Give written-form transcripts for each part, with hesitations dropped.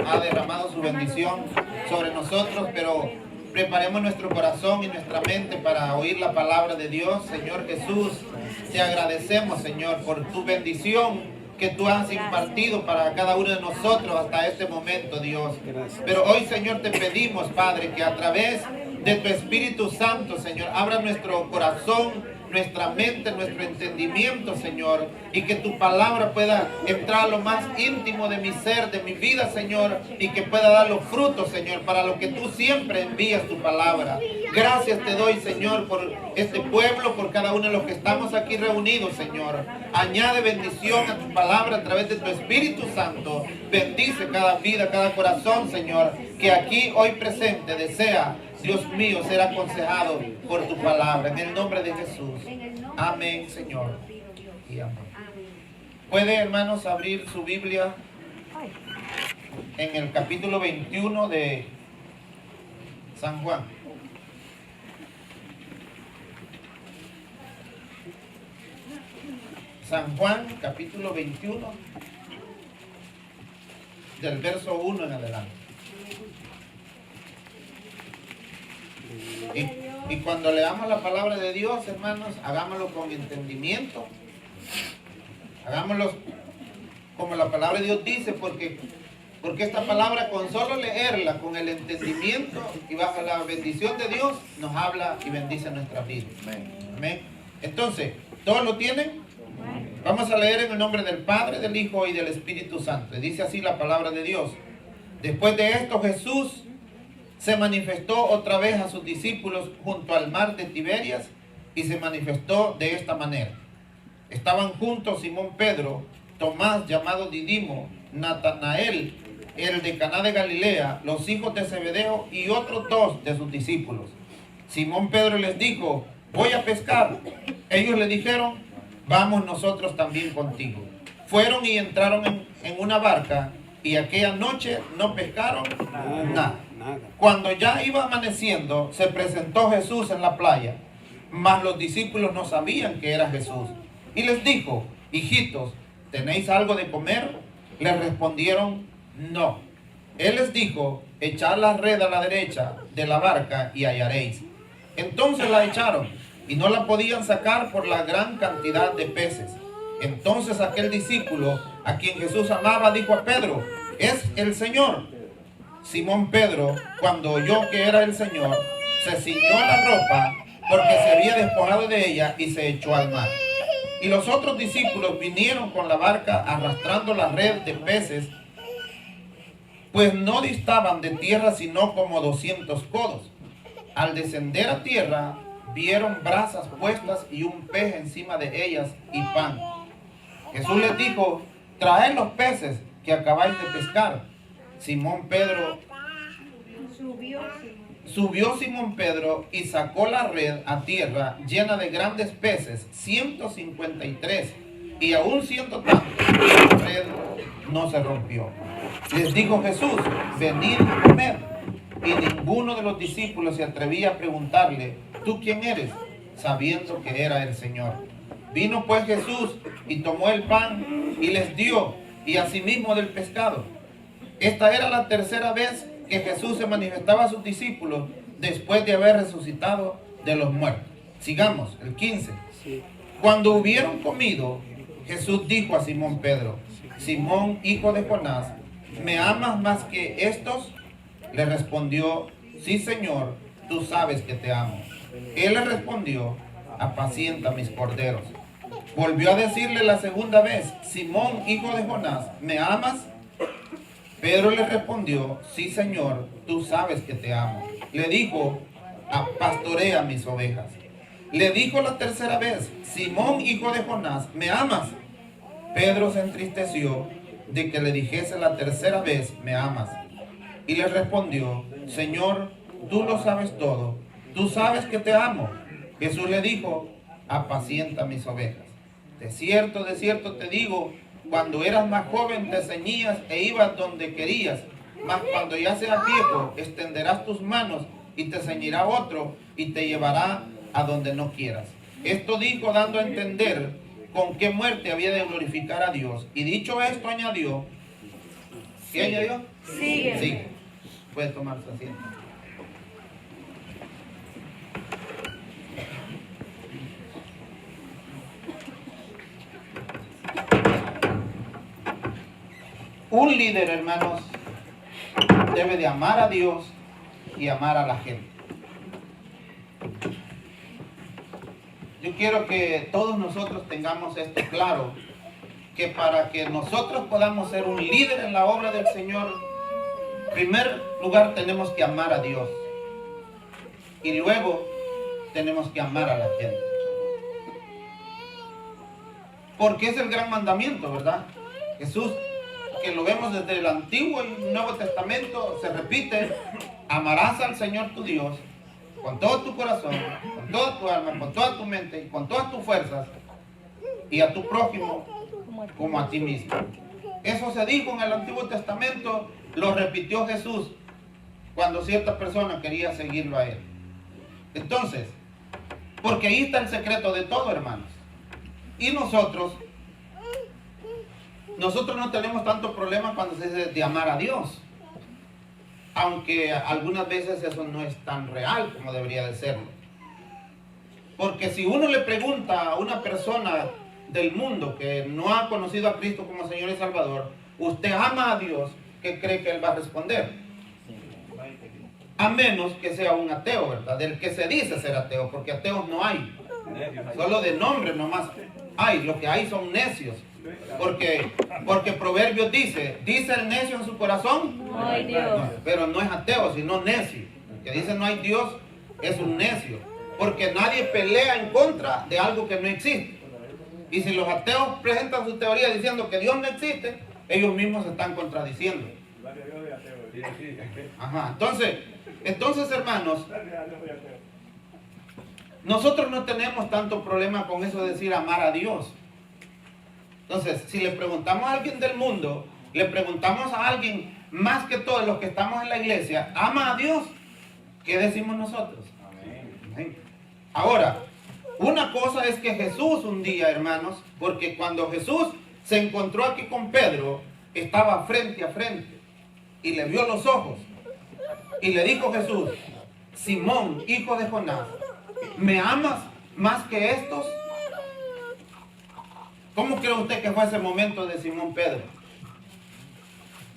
ha derramado su bendición sobre nosotros, pero preparemos nuestro corazón y nuestra mente para oír la palabra de Dios. Señor Jesús, te agradecemos, Señor, por tu bendición que tú has impartido para cada uno de nosotros hasta este momento, Dios. Pero hoy, Señor, te pedimos, Padre, que a través de tu Espíritu Santo, Señor, abra nuestro corazón, nuestra mente, nuestro entendimiento, Señor, y que tu palabra pueda entrar a lo más íntimo de mi ser, de mi vida, Señor, y que pueda dar los frutos, Señor, para lo que tú siempre envías tu palabra. Gracias te doy, Señor, por este pueblo, por cada uno de los que estamos aquí reunidos, Señor. Añade bendición a tu palabra a través de tu Espíritu Santo. Bendice cada vida, cada corazón, Señor, que aquí hoy presente desea, Dios mío, ser aconsejado por tu palabra. En el nombre de Jesús. Amén, Señor. Y amén. Puede, hermanos, abrir su Biblia en el capítulo 21 de San Juan. San Juan, capítulo 21, del verso 1 en adelante. Y cuando leamos la palabra de Dios, hermanos, hagámoslo con entendimiento. Hagámoslo como la palabra de Dios dice, porque esta palabra, con solo leerla, con el entendimiento y bajo la bendición de Dios, nos habla y bendice nuestra vida. Amén. Entonces, ¿todos lo tienen? Vamos a leer en el nombre del Padre, del Hijo y del Espíritu Santo. Dice así la palabra de Dios. Después de esto, Jesús se manifestó otra vez a sus discípulos junto al mar de Tiberias y se manifestó de esta manera. Estaban juntos Simón Pedro, Tomás llamado Didimo, Natanael, el de Caná de Galilea, los hijos de Zebedeo y otros dos de sus discípulos. Simón Pedro les dijo: voy a pescar. Ellos le dijeron: vamos nosotros también contigo. Fueron y entraron en una barca y aquella noche no pescaron nada. Cuando ya iba amaneciendo, se presentó Jesús en la playa, mas los discípulos no sabían que era Jesús. Y les dijo: hijitos, ¿tenéis algo de comer? Les respondieron: no. Él les dijo: echad la red a la derecha de la barca y hallaréis. Entonces la echaron y no la podían sacar por la gran cantidad de peces. Entonces aquel discípulo a quien Jesús amaba dijo a Pedro: es el Señor. Simón Pedro, cuando oyó que era el Señor, se ciñó la ropa porque se había despojado de ella y se echó al mar. Y los otros discípulos vinieron con la barca arrastrando la red de peces, pues no distaban de tierra sino como 200 codos. Al descender a tierra, vieron brasas puestas y un pez encima de ellas y pan. Jesús les dijo: traed los peces que acabáis de pescar. Simón Pedro subió Simón Pedro y sacó la red a tierra llena de grandes peces, 153, y aún siendo tanto, la red no se rompió. Les dijo Jesús: venid y comed. Y ninguno de los discípulos se atrevía a preguntarle: ¿tú quién eres?, sabiendo que era el Señor. Vino pues Jesús y tomó el pan y les dio, y asimismo del pescado. Esta era la tercera vez que Jesús se manifestaba a sus discípulos después de haber resucitado de los muertos. Sigamos, el 15. Cuando hubieron comido, Jesús dijo a Simón Pedro: Simón, hijo de Jonás, ¿me amas más que estos? Le respondió: sí, Señor, tú sabes que te amo. Él le respondió: apacienta mis corderos. Volvió a decirle la segunda vez: Simón, hijo de Jonás, ¿me amas? Pedro le respondió: sí, Señor, tú sabes que te amo. Le dijo: pastorea mis ovejas. Le dijo la tercera vez: Simón, hijo de Jonás, ¿me amas? Pedro se entristeció de que le dijese la tercera vez: me amas. Y le respondió: Señor, tú lo sabes todo, tú sabes que te amo. Jesús le dijo: apacienta mis ovejas. De cierto te digo, cuando eras más joven te ceñías e ibas donde querías, mas cuando ya seas viejo extenderás tus manos y te ceñirá otro y te llevará a donde no quieras. Esto dijo dando a entender con qué muerte había de glorificar a Dios. Y dicho esto añadió, ¿qué añadió? Sigue. Sigue. Puede tomarse asiento. Un líder, hermanos, debe de amar a Dios y amar a la gente. Yo quiero que todos nosotros tengamos esto claro, que para que nosotros podamos ser un líder en la obra del Señor, en primer lugar tenemos que amar a Dios y luego tenemos que amar a la gente. Porque es el gran mandamiento, ¿verdad? Jesús, que lo vemos desde el Antiguo y Nuevo Testamento, se repite: amarás al Señor tu Dios con todo tu corazón, con toda tu alma, con toda tu mente y con todas tus fuerzas, y a tu prójimo como a ti mismo. Eso se dijo en el Antiguo Testamento, lo repitió Jesús cuando cierta persona quería seguirlo a él. Entonces, porque ahí está el secreto de todo, hermanos. Y nosotros no tenemos tanto problema cuando se dice de amar a Dios, aunque algunas veces eso no es tan real como debería de serlo. Porque si uno le pregunta a una persona del mundo que no ha conocido a Cristo como Señor y Salvador, ¿usted ama a Dios?, ¿qué cree que él va a responder? A menos que sea un ateo, ¿verdad? Del que se dice ser ateo, porque ateos no hay. Solo de nombre nomás hay. Lo que hay son necios. Porque Proverbios dice el necio en su corazón, No hay Dios. no, pero no es ateo, sino necio. El que dice no hay Dios es un necio, porque nadie pelea en contra de algo que no existe. Y si los ateos presentan su teoría diciendo que Dios no existe, ellos mismos se están contradiciendo. Ajá. Entonces, hermanos, nosotros no tenemos tanto problema con eso de decir amar a Dios. Entonces, si le preguntamos a alguien del mundo, le preguntamos a alguien más que todos los que estamos en la iglesia, ¿ama a Dios? ¿Qué decimos nosotros? Amén. Ahora, una cosa es que Jesús un día, hermanos, porque cuando Jesús se encontró aquí con Pedro, estaba frente a frente y le vio los ojos y le dijo Jesús: Simón, hijo de Jonás, ¿me amas más que estos? ¿Cómo cree usted que fue ese momento de Simón Pedro?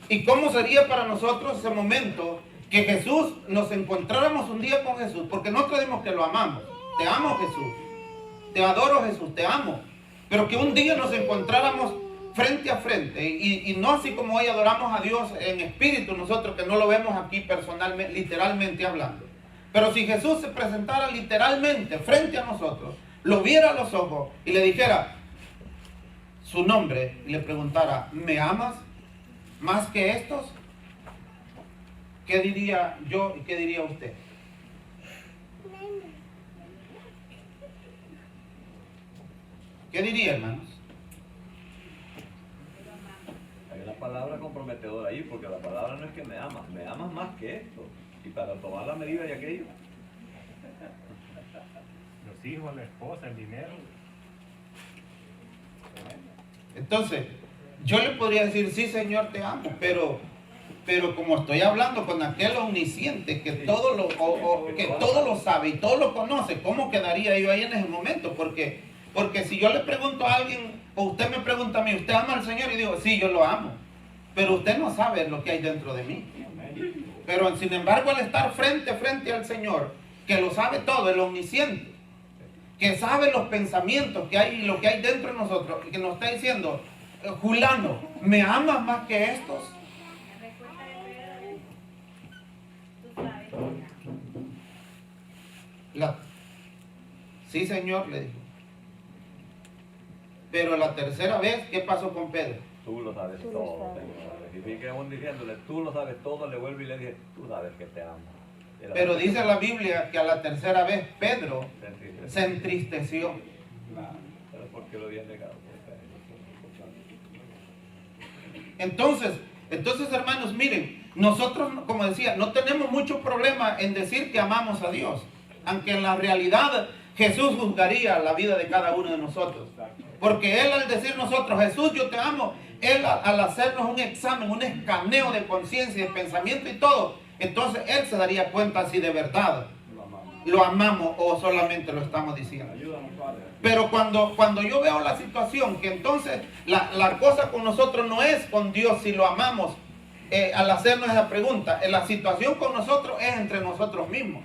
¿Y cómo sería para nosotros ese momento que Jesús, nos encontráramos un día con Jesús? Porque nosotros decimos que lo amamos. Te amo, Jesús. Te adoro, Jesús. Te amo. Pero que un día nos encontráramos frente a frente, y no así como hoy adoramos a Dios en espíritu, nosotros que no lo vemos aquí personalmente, literalmente hablando. Pero si Jesús se presentara literalmente frente a nosotros, lo viera a los ojos y le dijera su nombre y le preguntara: ¿me amas más que estos? ¿Qué diría yo y qué diría usted? ¿Qué diría, hermanos? Hay una palabra comprometedora ahí, porque la palabra no es que me amas más que esto. Y para tomar la medida de aquello, los hijos, la esposa, el dinero. Entonces, yo le podría decir: sí, Señor, te amo, pero como estoy hablando con aquel omnisciente que todo lo sabe y todo lo conoce, ¿cómo quedaría yo ahí en ese momento? Porque si yo le pregunto a alguien, o usted me pregunta a mí, ¿usted ama al Señor? Y digo: sí, yo lo amo, pero usted no sabe lo que hay dentro de mí. Pero sin embargo, al estar frente al Señor, que lo sabe todo, el omnisciente, que sabe los pensamientos que hay y lo que hay dentro de nosotros, y que nos está diciendo: Julano, ¿me amas más que estos? Sí, Señor, le dijo. Pero la tercera vez, ¿qué pasó con Pedro? tú lo sabes todo, Señor. Y vi que aún diciéndole, tú lo sabes todo, le vuelvo y le dije, tú sabes que te amo. Pero dice la Biblia que a la tercera vez Pedro se entristeció. Pero ¿por qué lo habían negado? Entonces, hermanos, miren, nosotros, como decía, no tenemos mucho problema en decir que amamos a Dios, aunque en la realidad Jesús juzgaría la vida de cada uno de nosotros, porque Él, al decir nosotros, Jesús, yo te amo, Él al hacernos un examen, un escaneo de conciencia y de pensamiento y todo, entonces Él se daría cuenta si de verdad lo amamos o solamente lo estamos diciendo. Pero cuando yo veo la situación, que entonces la cosa con nosotros no es con Dios si lo amamos, al hacernos esa pregunta, la situación con nosotros es entre nosotros mismos.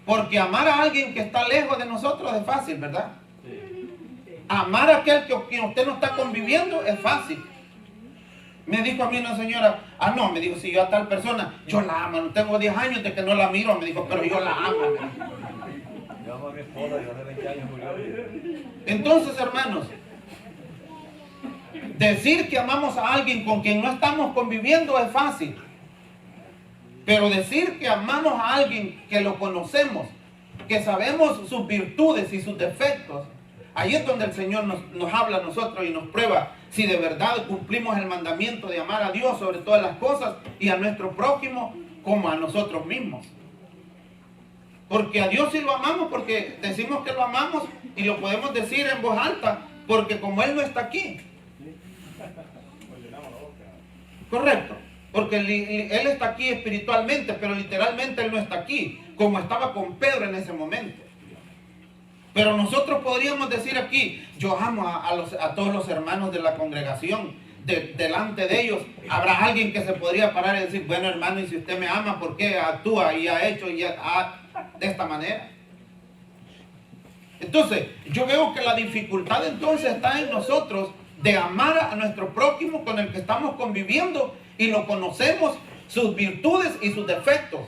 Porque amar a alguien que está lejos de nosotros es fácil, ¿verdad? Amar a aquel que usted no está conviviendo es fácil. Me dijo a mí una señora, no, me dijo, si yo a tal persona, yo la amo, no tengo 10 años de que no la miro, me dijo, pero yo la amo. Yo amo a mi esposa, yo de 20 años murió. Entonces, hermanos, decir que amamos a alguien con quien no estamos conviviendo es fácil. Pero decir que amamos a alguien que lo conocemos, que sabemos sus virtudes y sus defectos, ahí es donde el Señor nos habla a nosotros y nos prueba si de verdad cumplimos el mandamiento de amar a Dios sobre todas las cosas y a nuestro prójimo como a nosotros mismos. Porque a Dios sí lo amamos, porque decimos que lo amamos y lo podemos decir en voz alta, porque como Él no está aquí. Correcto. Porque Él está aquí espiritualmente, pero literalmente Él no está aquí, como estaba con Pedro en ese momento. Pero nosotros podríamos decir aquí, yo amo a todos los hermanos de la congregación, delante de ellos habrá alguien que se podría parar y decir, bueno hermano, y si usted me ama, ¿por qué actúa y ha hecho de esta manera? Entonces, yo veo que la dificultad entonces está en nosotros de amar a nuestro prójimo con el que estamos conviviendo y lo conocemos, sus virtudes y sus defectos.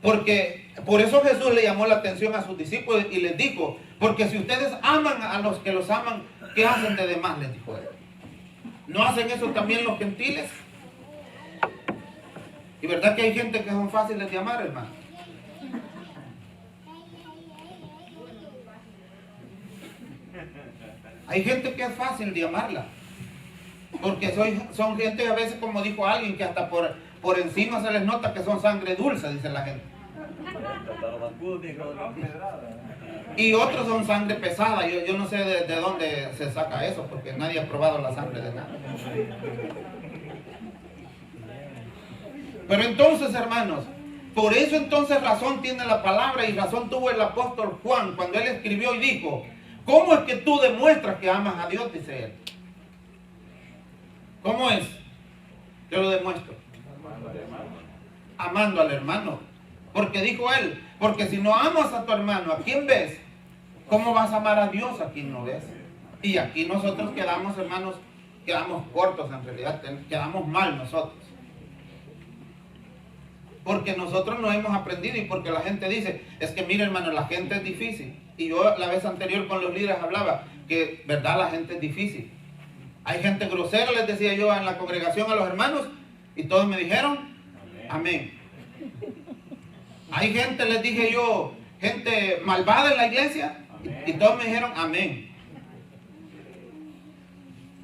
Porque por eso Jesús le llamó la atención a sus discípulos y les dijo, porque si ustedes aman a los que los aman, ¿qué hacen de demás? Les dijo él. ¿No hacen eso también los gentiles? Y verdad que hay gente que son fáciles de amar, hermano. Hay gente que es fácil de amarla. Porque son gente a veces, como dijo alguien, que hasta por encima se les nota que son sangre dulce, dice la gente. Y otros son sangre pesada. Yo no sé de dónde se saca eso, porque nadie ha probado la sangre de nada. Pero entonces, hermanos, por eso entonces razón tiene la palabra y razón tuvo el apóstol Juan cuando él escribió y dijo, ¿cómo es que tú demuestras que amas a Dios? Dice él. ¿Cómo es? Yo lo demuestro. Amando al hermano. Porque dijo él, porque si no amas a tu hermano, ¿a quién ves? ¿Cómo vas a amar a Dios a quien no ves? Y aquí nosotros quedamos, hermanos, quedamos cortos en realidad, quedamos mal nosotros. Porque nosotros no hemos aprendido y porque la gente dice, es que mire hermano, la gente es difícil. Y yo la vez anterior con los líderes hablaba que, verdad, la gente es difícil. Hay gente grosera, les decía yo en la congregación a los hermanos, y todos me dijeron, amén. Hay gente, les dije yo, gente malvada en la iglesia, y todos me dijeron, amén.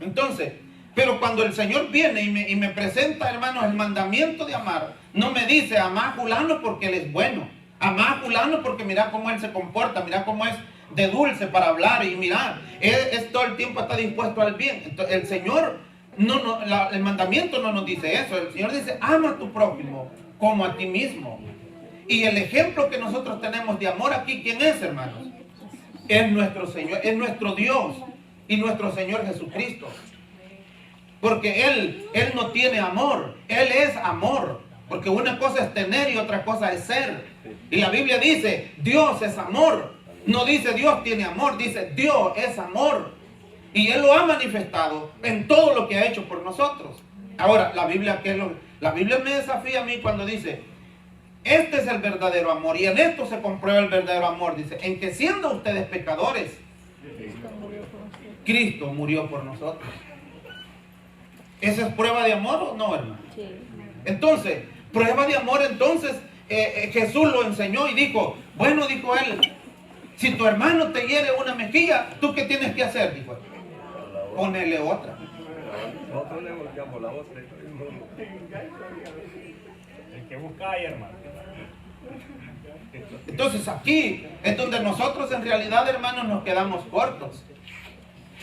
Entonces, pero cuando el Señor viene y me presenta, hermanos, el mandamiento de amar, no me dice, amá a fulano porque él es bueno, amá a fulano porque mira cómo él se comporta, mira cómo es de dulce para hablar y mirar, él todo el tiempo está dispuesto al bien. Entonces, el Señor, el mandamiento no nos dice eso. El Señor dice, ama a tu prójimo como a ti mismo. Y el ejemplo que nosotros tenemos de amor aquí, ¿quién es, hermanos? Es nuestro Señor, es nuestro Dios y nuestro Señor Jesucristo. Porque Él no tiene amor, Él es amor. Porque una cosa es tener y otra cosa es ser. Y la Biblia dice, Dios es amor. No dice Dios tiene amor, dice Dios es amor. Y Él lo ha manifestado en todo lo que ha hecho por nosotros. Ahora, la Biblia me desafía a mí cuando dice, este es el verdadero amor. Y en esto se comprueba el verdadero amor. Dice, en que siendo ustedes pecadores, Cristo murió por nosotros. ¿Esa es prueba de amor o no, hermano? Sí. Entonces, prueba de amor, entonces, Jesús lo enseñó y dijo, bueno, dijo Él, si tu hermano te hiere una mejilla, ¿tú qué tienes que hacer? Dijo, ponele otra. Nosotros le volteamos la otra. El que buscáis, hermano. Entonces aquí es donde nosotros en realidad, hermanos, nos quedamos cortos.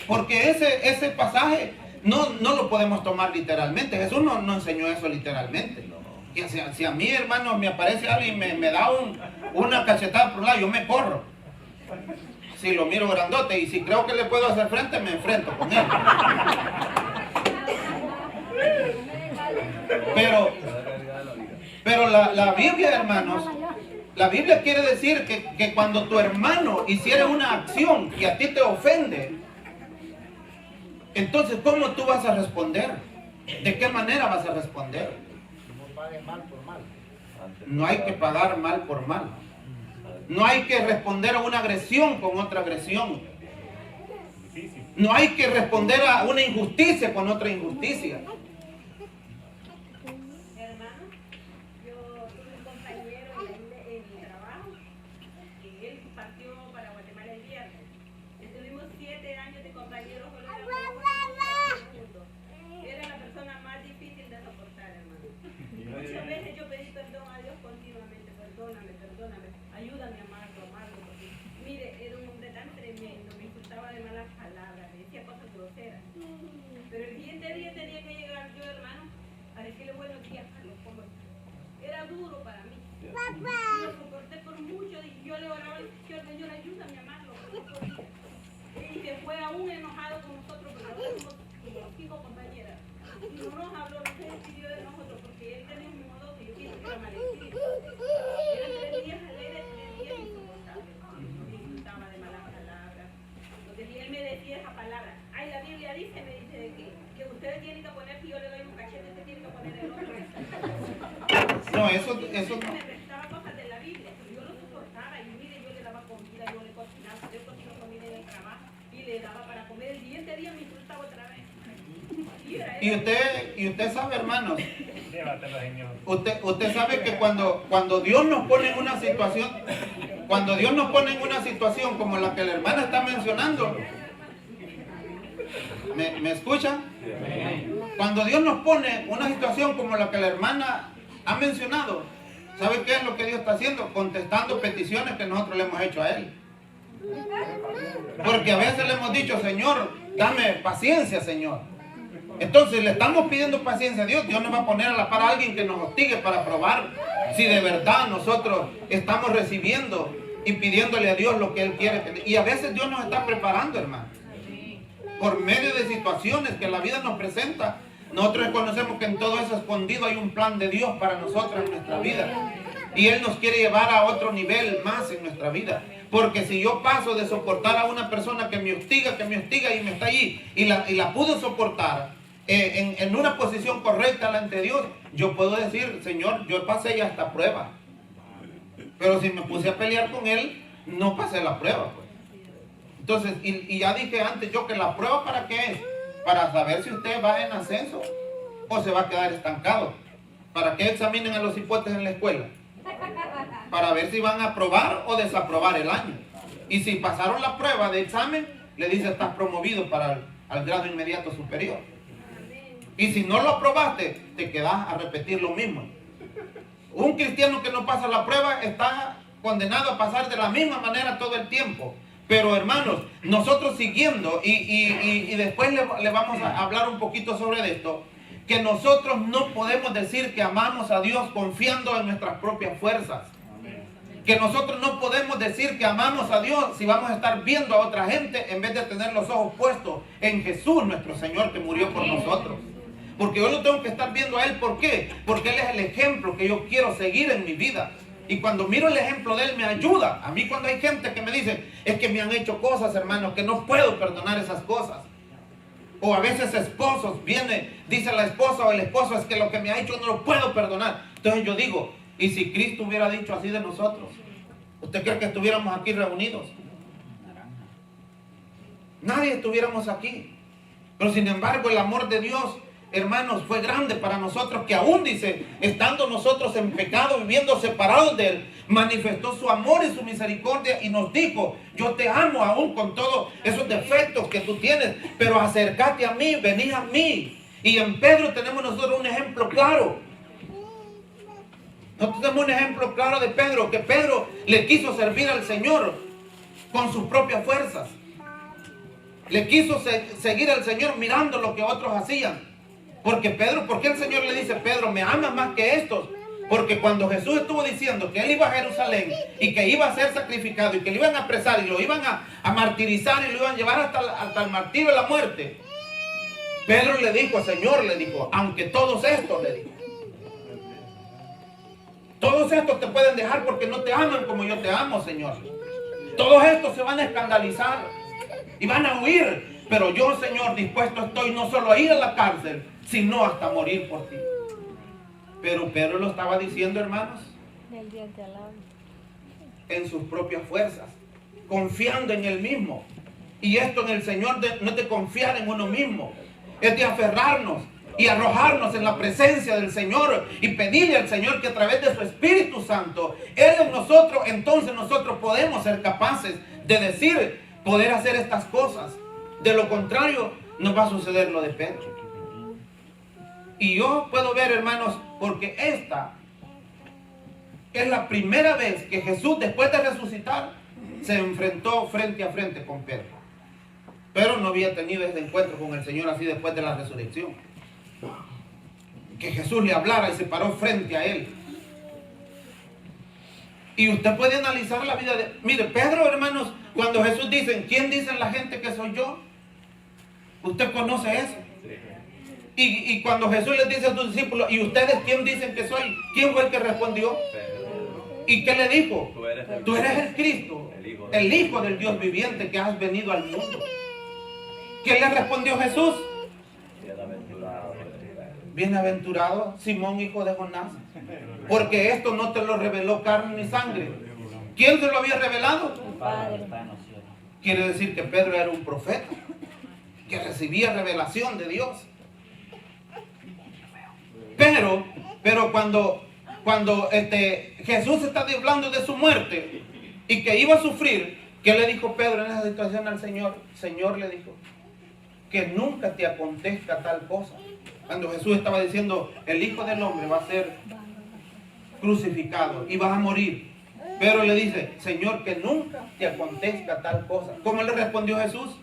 Porque ese pasaje no lo podemos tomar literalmente. Jesús no enseñó eso literalmente. Que si a mí, hermano, me aparece alguien y me da una cachetada por un lado, yo me corro. Si lo miro grandote y si creo que le puedo hacer frente, me enfrento con él. Pero la Biblia, hermanos, la Biblia quiere decir que cuando tu hermano hiciera una acción que a ti te ofende, entonces, ¿cómo tú vas a responder? ¿De qué manera vas a responder? No hay que pagar mal por mal. No hay que responder a una agresión con otra agresión. No hay que responder a una injusticia con otra injusticia. Hermano, yo tuve un compañero en mi trabajo que él partió para Guatemala el viernes. Estuvimos 7 años de compañeros, juntos. Era la persona más difícil de soportar, hermano. Muchas veces yo pedí perdón a Dios continuamente. Perdóname, ayúdame a amarlo, porque mire, era un hombre tan tremendo, me insultaba de malas palabras, me decía cosas groseras. Pero el siguiente día tenía que llegar yo, hermano, a decirle buenos días, Carlos, ¿cómo estás? Era duro para mí. Lo soporté por mucho y yo le oraba al Señor, ayúdame a amarlo, porque no podía. Y se fue aún enojado con nosotros, porque nosotros somos como 5 compañeras. Y no nos habló, no se despidió de nosotros, porque él tenía un modo que yo pienso que era malecido. Eran 3 días alegres, 3 días insoportables. Me insultaba de malas palabras. Porque si él me decía esa palabra, ay, la Biblia dice, me dice de que ustedes tienen que poner, si yo le doy un cachete, usted tiene que poner el otro. No, eso Me prestaba cosas de la Biblia, pero yo lo soportaba y mire, yo le daba comida, yo le cocinaba, yo cocino comida en el trabajo y le daba para comer. El siguiente día me insultaba otra vez. Y usted sabe, hermanos, usted sabe que cuando Dios nos pone en una situación, como la que la hermana está mencionando, ¿me escuchan? Cuando Dios nos pone una situación como la que la hermana ha mencionado, ¿sabe qué es lo que Dios está haciendo? Contestando peticiones que nosotros le hemos hecho a Él. Porque a veces le hemos dicho, Señor, dame paciencia, Señor. Entonces le estamos pidiendo paciencia a Dios. Dios nos va a poner a la par a alguien que nos hostigue para probar si de verdad nosotros estamos recibiendo y pidiéndole a Dios lo que Él quiere. Y a veces Dios nos está preparando, hermano, por medio de situaciones que la vida nos presenta. Nosotros reconocemos que en todo eso escondido hay un plan de Dios para nosotros en nuestra vida. Y Él nos quiere llevar a otro nivel más en nuestra vida. Porque si yo paso de soportar a una persona que me hostiga y me está allí, y la pude soportar en una posición correcta delante de Dios, yo puedo decir, Señor, yo pasé ya esta prueba. Pero si me puse a pelear con Él, no pasé la prueba, pues. Entonces, y ya dije antes yo que la prueba, ¿para qué es? Para saber si usted va en ascenso o se va a quedar estancado. ¿Para qué examinen a los hipotes en la escuela? Para ver si van a aprobar o desaprobar el año. Y si pasaron la prueba de examen, le dice, estás promovido para al grado inmediato superior. Y si no lo aprobaste, te quedas a repetir lo mismo. Un cristiano que no pasa la prueba está condenado a pasar de la misma manera todo el tiempo. Pero hermanos, nosotros siguiendo, y después le vamos a hablar un poquito sobre esto, que nosotros no podemos decir que amamos a Dios confiando en nuestras propias fuerzas. Que nosotros no podemos decir que amamos a Dios si vamos a estar viendo a otra gente en vez de tener los ojos puestos en Jesús, nuestro Señor, que murió por nosotros. Porque yo lo tengo que estar viendo a Él. ¿Por qué? Porque Él es el ejemplo que yo quiero seguir en mi vida. Y cuando miro el ejemplo de Él me ayuda. A mí cuando hay gente que me dice, es que me han hecho cosas, hermano, que no puedo perdonar esas cosas. O a veces esposos, dice la esposa o el esposo, es que lo que me ha hecho no lo puedo perdonar. Entonces yo digo, ¿y si Cristo hubiera dicho así de nosotros? ¿Usted cree que estuviéramos aquí reunidos? Nadie estuviéramos aquí. Pero sin embargo el amor de Dios, hermanos, fue grande para nosotros, que aún dice, estando nosotros en pecado, viviendo separados de Él, manifestó su amor y su misericordia y nos dijo, yo te amo aún con todos esos defectos que tú tienes, pero acércate a mí, vení a mí. Y en Pedro tenemos nosotros un ejemplo claro. Nosotros tenemos un ejemplo claro de Pedro, que Pedro le quiso servir al Señor con sus propias fuerzas. le quiso seguir al Señor mirando lo que otros hacían. ¿Por qué el Señor le dice, Pedro, me amas más que estos? Porque cuando Jesús estuvo diciendo que él iba a Jerusalén y que iba a ser sacrificado y que lo iban a apresar y lo iban a martirizar y lo iban a llevar hasta el martirio y la muerte, Pedro le dijo, Señor, le dijo, aunque todos estos, le dijo, todos estos te pueden dejar porque no te aman como yo te amo, Señor. Todos estos se van a escandalizar y van a huir. Pero yo, Señor, dispuesto estoy no solo a ir a la cárcel, sino hasta morir por ti. Pero Pedro lo estaba diciendo, hermanos, en sus propias fuerzas, confiando en él mismo. Y esto en el Señor no es de confiar en uno mismo, es de aferrarnos y arrojarnos en la presencia del Señor y pedirle al Señor que a través de su Espíritu Santo, Él en nosotros, entonces nosotros podemos ser capaces de decir, poder hacer estas cosas. De lo contrario, nos va a suceder lo de Pedro. Y yo puedo ver, hermanos, porque esta es la primera vez que Jesús, después de resucitar, se enfrentó frente a frente con Pedro. Pedro no había tenido ese encuentro con el Señor así después de la resurrección. Que Jesús le hablara y se paró frente a él. Y usted puede analizar la vida de... Mire, Pedro, hermanos, cuando Jesús dice, ¿quién dicen la gente que soy yo? Usted conoce eso. Y cuando Jesús les dice a sus discípulos, ¿y ustedes quién dicen que soy? ¿Quién fue el que respondió? ¿Y qué le dijo? Tú eres el Cristo, el Hijo del Dios viviente que has venido al mundo. ¿Qué le respondió Jesús? Bienaventurado Simón, hijo de Jonás, porque esto no te lo reveló carne ni sangre. ¿Quién se lo había revelado? Quiere decir que Pedro era un profeta que recibía revelación de Dios. Pero cuando Jesús está hablando de su muerte y que iba a sufrir, ¿qué le dijo Pedro en esa situación al Señor? Señor, le dijo, que nunca te acontezca tal cosa. Cuando Jesús estaba diciendo, el Hijo del Hombre va a ser crucificado y vas a morir. Pedro le dice, Señor, que nunca te acontezca tal cosa. ¿Cómo le respondió Jesús?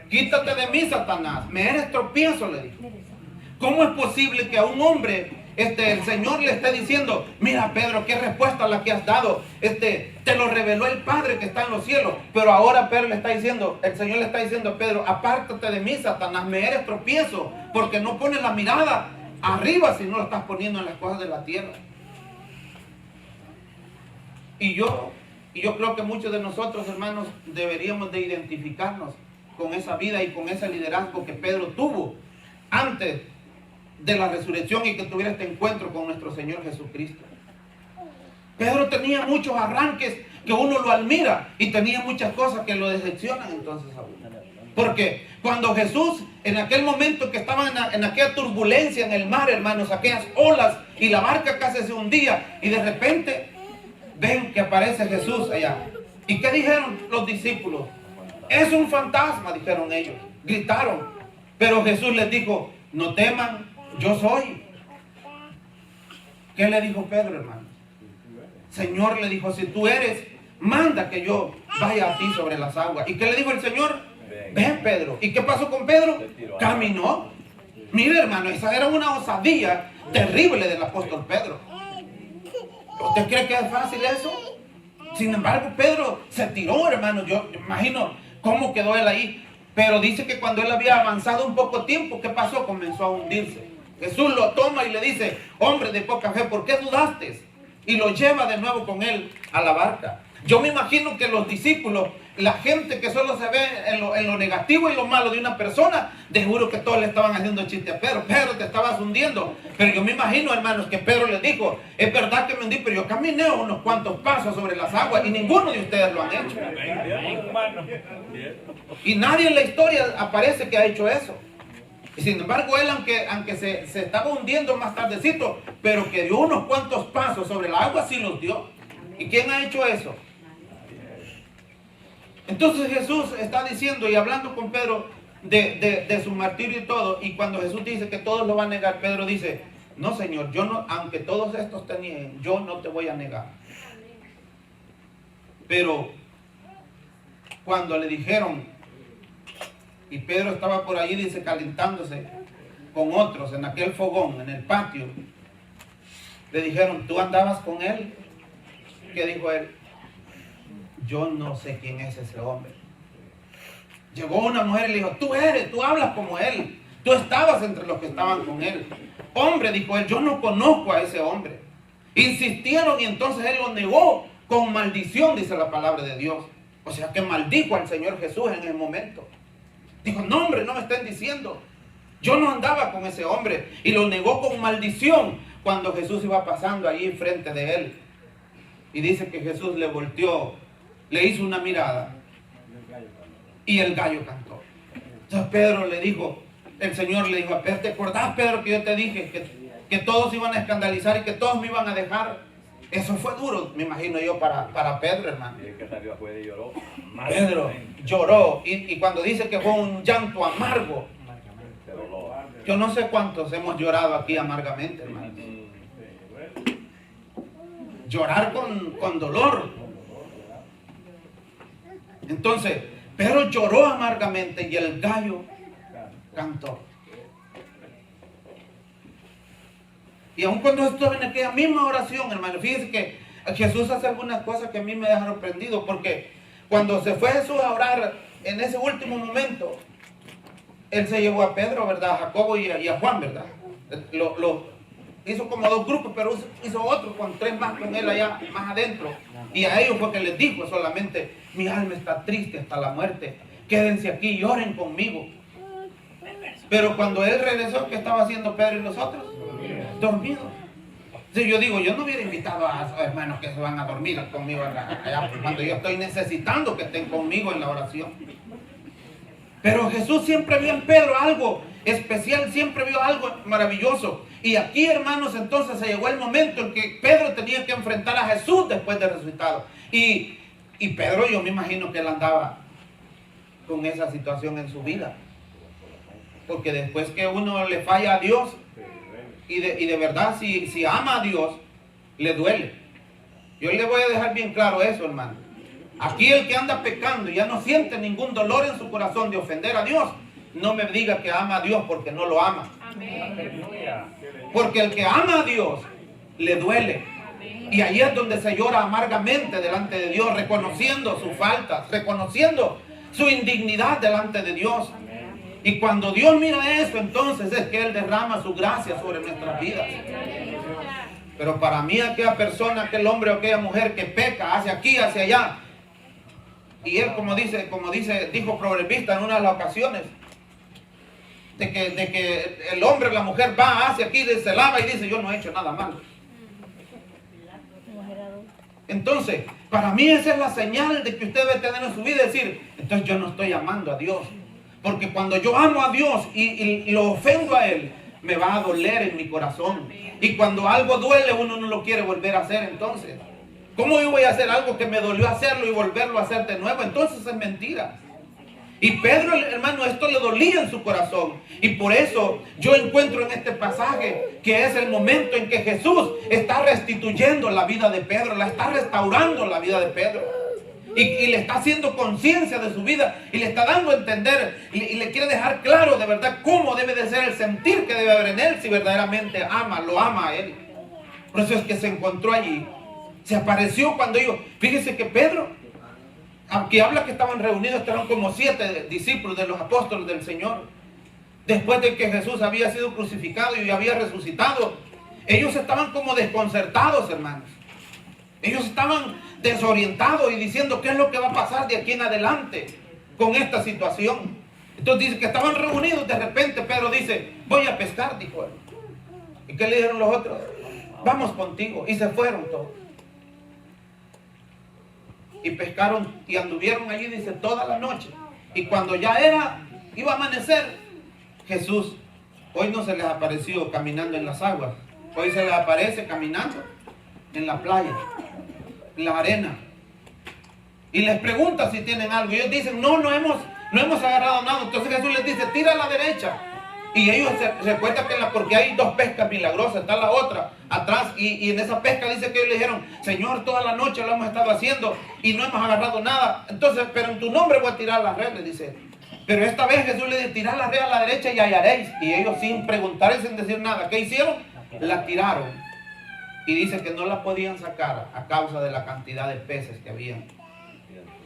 Quítate de mí, Satanás, me eres tropiezo, le dijo. ¿Cómo es posible que a un hombre, el Señor le esté diciendo, mira Pedro, qué respuesta la que has dado, te lo reveló el Padre que está en los cielos, pero ahora Pedro le está diciendo, el Señor le está diciendo a Pedro, apártate de mí, Satanás, me eres tropiezo, porque no pones la mirada arriba si no lo estás poniendo en las cosas de la tierra. Y yo creo que muchos de nosotros, hermanos, deberíamos de identificarnos con esa vida y con ese liderazgo que Pedro tuvo antes de la resurrección y que tuviera este encuentro con nuestro Señor Jesucristo. Pedro tenía muchos arranques que uno lo admira y tenía muchas cosas que lo decepcionan entonces a uno. Porque cuando Jesús, en aquel momento que estaban en aquella turbulencia en el mar, hermanos, aquellas olas y la barca casi se hundía y de repente ven que aparece Jesús allá. ¿Y qué dijeron los discípulos? Es un fantasma, dijeron ellos, gritaron. Pero Jesús les dijo, no teman, yo soy. ¿Qué le dijo Pedro, hermano? Señor, le dijo, si tú eres, manda que yo vaya a ti sobre las aguas. ¿Y qué le dijo el Señor? Ven, Pedro. ¿Y qué pasó con Pedro? Caminó. Mire, hermano, esa era una osadía terrible del apóstol Pedro. ¿Usted cree que es fácil eso? Sin embargo, Pedro se tiró, hermano. Yo imagino cómo quedó él ahí. Pero dice que cuando él había avanzado un poco tiempo, ¿qué pasó? Comenzó a hundirse. Jesús lo toma y le dice, hombre de poca fe, ¿por qué dudaste? Y lo lleva de nuevo con él a la barca. Yo me imagino que los discípulos, la gente que solo se ve en lo negativo y lo malo de una persona, de juro que todos le estaban haciendo chiste a Pedro. Pedro, te estabas hundiendo. Pero yo me imagino, hermanos, que Pedro les dijo, es verdad que me hundí, pero yo caminé unos cuantos pasos sobre las aguas y ninguno de ustedes lo han hecho. Y nadie en la historia aparece que ha hecho eso. Y sin embargo, él, aunque se estaba hundiendo más tardecito, pero que dio unos cuantos pasos sobre el agua, sí los dio. ¿Y quién ha hecho eso? Entonces Jesús está diciendo y hablando con Pedro de su martirio y todo. Y cuando Jesús dice que todos lo van a negar, Pedro dice, no, Señor, yo no, aunque todos estos te nieguen, yo no te voy a negar. Pero cuando le dijeron, y Pedro estaba por allí, dice, calentándose con otros en aquel fogón, en el patio. Le dijeron, ¿tú andabas con él? ¿Qué dijo él? Yo no sé quién es ese hombre. Llegó una mujer y le dijo, tú hablas como él. Tú estabas entre los que estaban con él. Hombre, dijo él, yo no conozco a ese hombre. Insistieron y entonces él lo negó con maldición, dice la palabra de Dios. O sea que maldijo al Señor Jesús en ese momento. Dijo, no hombre, no me estén diciendo. Yo no andaba con ese hombre. Y lo negó con maldición cuando Jesús iba pasando allí enfrente de él. Y dice que Jesús le volteó, le hizo una mirada y el gallo cantó. Entonces Pedro le dijo, el Señor le dijo a Pedro, ¿te acordás, Pedro, que yo te dije que todos iban a escandalizar y que todos me iban a dejar? Eso fue duro, me imagino yo, para Pedro, hermano. Y el que salió afuera y lloró. Pedro lloró y cuando dice que fue un llanto amargo, yo no sé cuántos hemos llorado aquí amargamente, hermano. Llorar con dolor. Entonces, Pedro lloró amargamente y el gallo cantó. Y aun cuando estuve en aquella misma oración, hermano, fíjense que Jesús hace algunas cosas que a mí me dejaron prendido, porque cuando se fue Jesús a orar en ese último momento, Él se llevó a Pedro, ¿verdad? A Jacobo y a Juan, ¿verdad? Hizo como dos grupos, pero hizo otro con tres más con Él allá más adentro. Y a ellos fue que les dijo solamente, mi alma está triste hasta la muerte, quédense aquí y oren conmigo. Pero cuando Él regresó, ¿qué estaba haciendo Pedro y los otros? Dormidos. Entonces yo digo, yo no hubiera invitado a esos hermanos que se van a dormir conmigo allá, cuando yo estoy necesitando que estén conmigo en la oración. Pero Jesús siempre vio en Pedro algo especial, siempre vio algo maravilloso. Y aquí, hermanos, entonces se llegó el momento en que Pedro tenía que enfrentar a Jesús después de resucitado. Y Pedro, yo me imagino que él andaba con esa situación en su vida. Porque después que uno le falla a Dios, y de verdad, si ama a Dios, le duele. Yo le voy a dejar bien claro eso, hermano. Aquí el que anda pecando y ya no siente ningún dolor en su corazón de ofender a Dios, no me diga que ama a Dios porque no lo ama. Amén. Porque el que ama a Dios le duele. Y ahí es donde se llora amargamente delante de Dios, reconociendo sus faltas, reconociendo su indignidad delante de Dios. Y cuando Dios mira eso, entonces es que Él derrama su gracia sobre nuestras vidas. Pero para mí aquella persona, aquel hombre o aquella mujer que peca, hacia aquí, hacia allá, y él dijo Proverbista en una de las ocasiones, de que el hombre o la mujer va hacia aquí, se lava y dice, yo no he hecho nada malo. Entonces, para mí esa es la señal de que usted debe tener en su vida, decir, entonces yo no estoy amando a Dios. Porque cuando yo amo a Dios y lo ofendo a Él, me va a doler en mi corazón. Y cuando algo duele, uno no lo quiere volver a hacer. Entonces, ¿cómo yo voy a hacer algo que me dolió hacerlo y volverlo a hacer de nuevo? Entonces es mentira. Y Pedro, hermano, esto le dolía en su corazón. Y por eso yo encuentro en este pasaje que es el momento en que Jesús está restituyendo la vida de Pedro, la está restaurando la vida de Pedro. Y le está haciendo conciencia de su vida y le está dando a entender y le quiere dejar claro de verdad cómo debe de ser el sentir que debe haber en él si verdaderamente lo ama a él. Por eso es que se encontró allí, se apareció cuando ellos, fíjese que Pedro, aunque habla que estaban reunidos, estaban como 7 discípulos de los apóstoles del Señor. Después de que Jesús había sido crucificado y había resucitado, ellos estaban como desconcertados, hermanos. Ellos estaban desorientados y diciendo qué es lo que va a pasar de aquí en adelante con esta situación. Entonces dice que estaban reunidos, de repente Pedro dice, voy a pescar, dijo él. ¿Y qué le dijeron los otros? Vamos contigo. Y se fueron todos. Y pescaron y anduvieron allí, dice, toda la noche. Y cuando ya iba a amanecer, Jesús, hoy no se les apareció caminando en las aguas, hoy se les aparece caminando en la playa, en la arena. Y les pregunta si tienen algo. Y ellos dicen, no hemos agarrado nada. Entonces Jesús les dice, tira a la derecha. Y ellos se cuentan que porque hay 2 pescas milagrosas, está la otra atrás. Y en esa pesca dice que ellos le dijeron, Señor, toda la noche lo hemos estado haciendo y no hemos agarrado nada. Entonces, pero en tu nombre voy a tirar las redes, dice. Pero esta vez Jesús le dice, tirad la red a la derecha y hallaréis. Y ellos sin preguntar y sin decir nada, ¿qué hicieron? La tiraron. Y dice que no la podían sacar a causa de la cantidad de peces que habían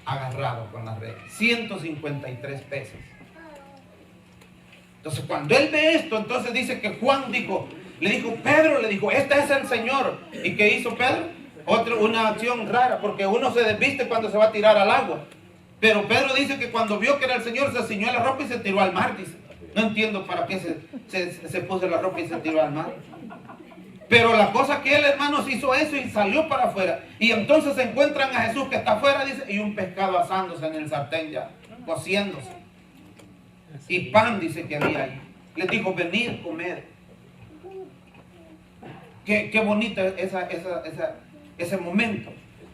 agarrado con la red. 153 peces. Entonces cuando él ve esto, entonces dice que Juan le dijo, Pedro, le dijo, este es el Señor. ¿Y qué hizo Pedro? Una acción rara, porque uno se desviste cuando se va a tirar al agua. Pero Pedro dice que cuando vio que era el Señor, se ciñó la ropa y se tiró al mar, dice. No entiendo para qué se puso la ropa y se tiró al mar. Pero la cosa que él, hermanos, hizo eso y salió para afuera. Y entonces se encuentran a Jesús que está afuera, dice, y un pescado asándose en el sartén ya, cociéndose. Y pan, dice que había ahí. Les dijo, venid, comer. Qué bonito ese momento.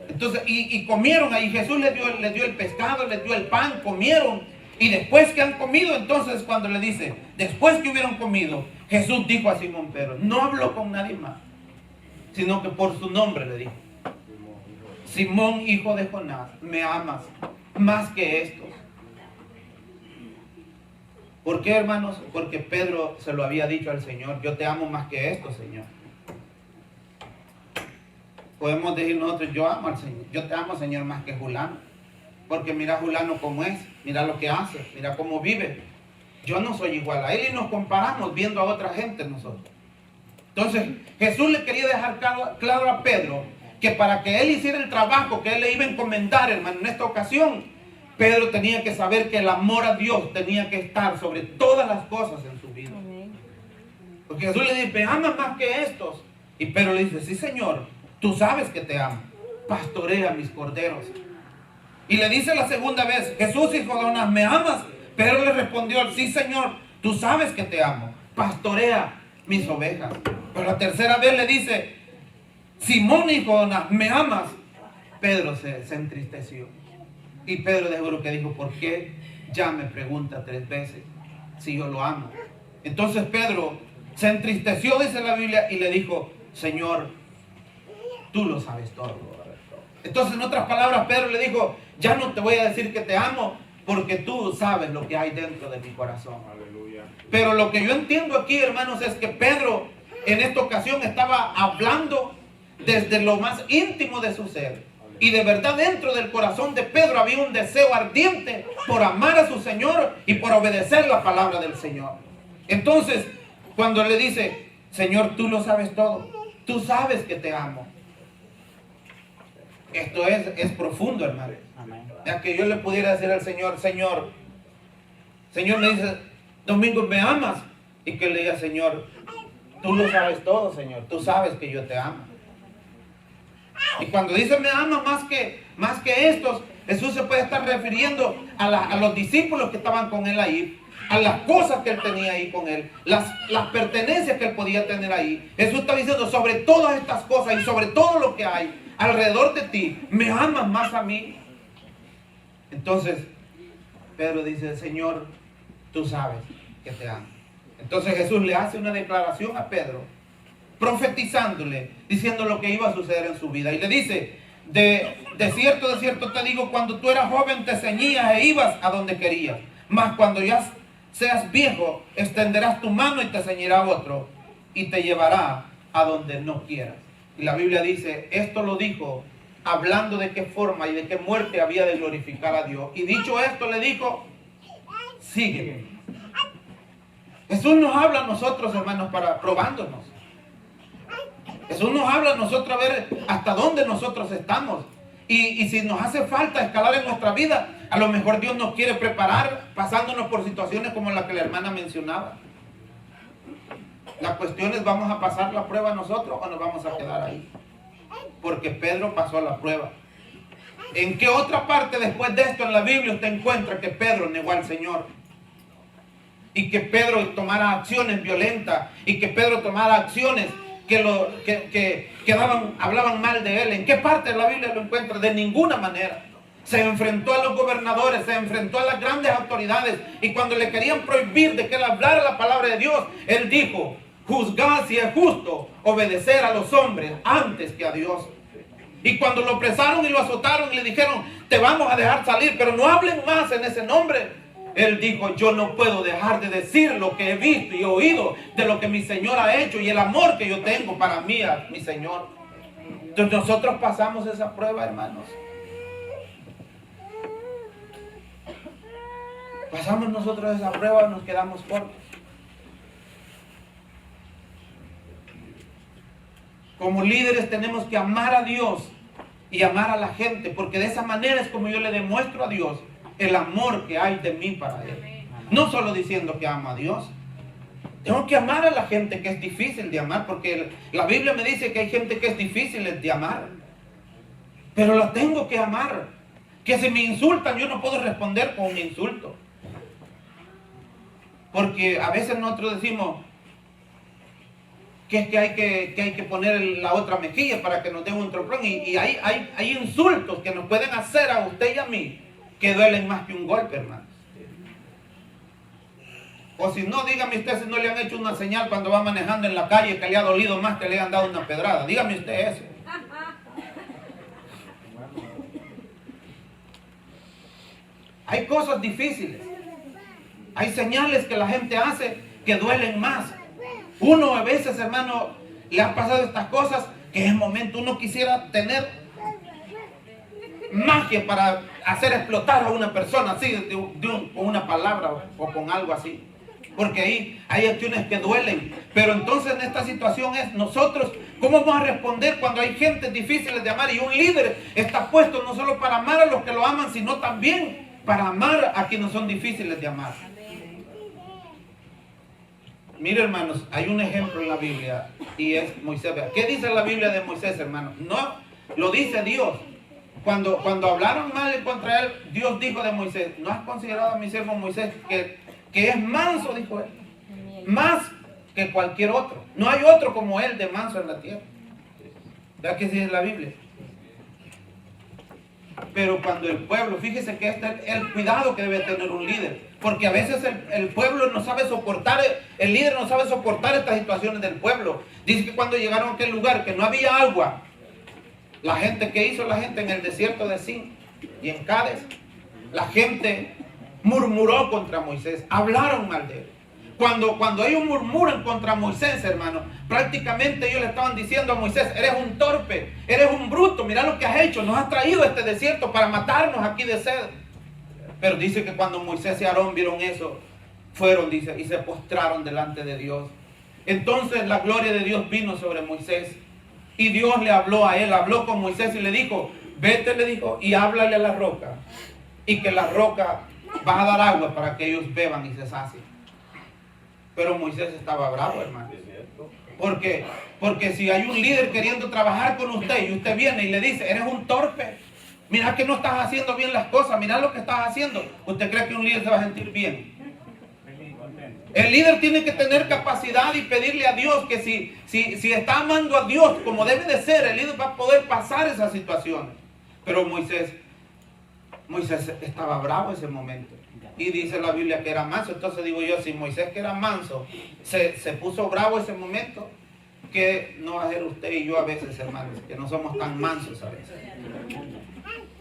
Entonces, y comieron ahí. Jesús les dio el pescado, les dio el pan, comieron. Y después que han comido, entonces cuando le dice, después que hubieron comido, Jesús dijo a Simón Pedro, no habló con nadie más, sino que por su nombre le dijo, Simón, hijo de Jonás, ¿me amas más que estos? ¿Por qué, hermanos? Porque Pedro se lo había dicho al Señor, yo te amo más que estos, Señor. Podemos decir nosotros, yo amo al Señor, yo te amo, Señor, más que Julano. Porque mira Julano cómo es, mira lo que hace, mira cómo vive. Yo no soy igual a él y nos comparamos viendo a otra gente nosotros. Entonces Jesús le quería dejar claro a Pedro que para que él hiciera el trabajo que él le iba a encomendar, hermano, en esta ocasión, Pedro tenía que saber que el amor a Dios tenía que estar sobre todas las cosas en su vida. Porque Jesús le dice, me amas más que estos. Y Pedro le dice, sí, Señor, tú sabes que te amo, pastorea mis corderos. Y le dice la segunda vez, Jesús, hijo de Jonás, ¿me amas? Pedro le respondió, sí, Señor, tú sabes que te amo, pastorea mis ovejas. Pero la tercera vez le dice, Simón, hijo de Jonás, ¿me amas? Pedro se entristeció. Y Pedro de seguro que dijo, ¿por qué ya me pregunta 3 veces si yo lo amo? Entonces Pedro se entristeció, dice la Biblia, y le dijo, Señor, tú lo sabes todo. Entonces, en otras palabras, Pedro le dijo, ya no te voy a decir que te amo, porque tú sabes lo que hay dentro de mi corazón. Aleluya. Pero lo que yo entiendo aquí, hermanos, es que Pedro en esta ocasión estaba hablando desde lo más íntimo de su ser. Y de verdad dentro del corazón de Pedro había un deseo ardiente por amar a su Señor y por obedecer la palabra del Señor. Entonces, cuando le dice, Señor, tú lo sabes todo, tú sabes que te amo. Esto es profundo, hermano. Ya que yo le pudiera decir al Señor, Señor me dice, Domingo, ¿me amas? Y que le diga, Señor, tú lo sabes todo, Señor, tú sabes que yo te amo. Y cuando dice me ama más que estos, Jesús se puede estar refiriendo a los discípulos que estaban con él ahí, a las cosas que él tenía ahí con él, las pertenencias que él podía tener ahí. Jesús está diciendo, sobre todas estas cosas y sobre todo lo que hay alrededor de ti, ¿me amas más a mí? Entonces Pedro dice, Señor, tú sabes que te amo. Entonces Jesús le hace una declaración a Pedro, profetizándole, diciendo lo que iba a suceder en su vida. Y le dice, de cierto te digo, cuando tú eras joven te ceñías e ibas a donde querías, mas cuando ya seas viejo, extenderás tu mano y te ceñirá otro y te llevará a donde no quieras. Y la Biblia dice, esto lo dijo hablando de qué forma y de qué muerte había de glorificar a Dios. Y dicho esto le dijo, sígueme. Jesús nos habla a nosotros, hermanos, para probándonos. Jesús nos habla a nosotros a ver hasta dónde nosotros estamos. Y si nos hace falta escalar en nuestra vida, a lo mejor Dios nos quiere preparar pasándonos por situaciones como la que la hermana mencionaba. La cuestión es, ¿vamos a pasar la prueba nosotros o nos vamos a quedar ahí? Porque Pedro pasó la prueba. ¿En qué otra parte después de esto en la Biblia usted encuentra que Pedro negó al Señor? Y que Pedro tomara acciones violentas y que Pedro tomara acciones que hablaban mal de él. ¿En qué parte de la Biblia lo encuentra? De ninguna manera. Se enfrentó a los gobernadores, se enfrentó a las grandes autoridades, y cuando le querían prohibir de que él hablara la palabra de Dios, él dijo, juzgad si es justo obedecer a los hombres antes que a Dios. Y cuando lo apresaron y lo azotaron y le dijeron, te vamos a dejar salir, pero no hablen más en ese nombre, Él dijo, yo no puedo dejar de decir lo que he visto y oído de lo que mi Señor ha hecho y el amor que yo tengo para mí, a mi Señor. Entonces nosotros pasamos esa prueba, hermanos. Pasamos nosotros esa prueba y nos quedamos cortos. Como líderes tenemos que amar a Dios y amar a la gente, porque de esa manera es como yo le demuestro a Dios el amor que hay de mí para Él. No solo diciendo que amo a Dios. Tengo que amar a la gente que es difícil de amar, porque la Biblia me dice que hay gente que es difícil de amar. Pero la tengo que amar. Que si me insultan, yo no puedo responder con un insulto. Porque a veces nosotros decimos que es que hay que poner la otra mejilla para que nos den un troplón. Y hay insultos que nos pueden hacer a usted y a mí que duelen más que un golpe, hermanos. O si no, dígame usted si no le han hecho una señal cuando va manejando en la calle que le ha dolido más que le han dado una pedrada. Dígame usted eso. Hay cosas difíciles. Hay señales que la gente hace que duelen más. Uno a veces, hermano, le han pasado estas cosas que en el momento uno quisiera tener magia para hacer explotar a una persona así, con una palabra o con algo así. Porque ahí hay acciones que duelen. Pero entonces en esta situación es nosotros, ¿cómo vamos a responder cuando hay gente difíciles de amar? Y un líder está puesto no solo para amar a los que lo aman, sino también para amar a quienes son difíciles de amar. Mire, hermanos, hay un ejemplo en la Biblia y es Moisés. ¿Qué dice la Biblia de Moisés, hermanos? No, lo dice Dios. Cuando hablaron mal contra él, Dios dijo de Moisés, ¿no has considerado a mi siervo Moisés que es manso? Dijo él. Más que cualquier otro. No hay otro como él de manso en la tierra. ¿Verdad que dice la Biblia? Pero cuando el pueblo, fíjese que este es el cuidado que debe tener un líder. Porque a veces el pueblo no sabe soportar, el líder no sabe soportar estas situaciones del pueblo. Dice que cuando llegaron a aquel lugar que no había agua, la gente, ¿qué hizo la gente en el desierto de Sin y en Cádiz? La gente murmuró contra Moisés, hablaron mal de él. Cuando ellos murmuran contra Moisés, hermano, prácticamente ellos le estaban diciendo a Moisés, eres un torpe, eres un bruto, mira lo que has hecho, nos has traído a este desierto para matarnos aquí de sed. Pero dice que cuando Moisés y Aarón vieron eso, fueron, dice, y se postraron delante de Dios. Entonces la gloria de Dios vino sobre Moisés. Y Dios le habló a él, habló con Moisés y le dijo, vete, le dijo, y háblale a la roca. Y que la roca va a dar agua para que ellos beban y se sacien. Pero Moisés estaba bravo, hermano. ¿Por qué? Porque si hay un líder queriendo trabajar con usted y usted viene y le dice, eres un torpe, mira que no estás haciendo bien las cosas, mira lo que estás haciendo, ¿usted cree que un líder se va a sentir bien? El líder tiene que tener capacidad y pedirle a Dios que si está amando a Dios como debe de ser, el líder va a poder pasar esas situaciones. Pero Moisés estaba bravo en ese momento. Y dice la Biblia que era manso. Entonces digo yo, si Moisés que era manso se puso bravo en ese momento, ¿qué no va a hacer usted y yo a veces, hermanos? Que no somos tan mansos a veces.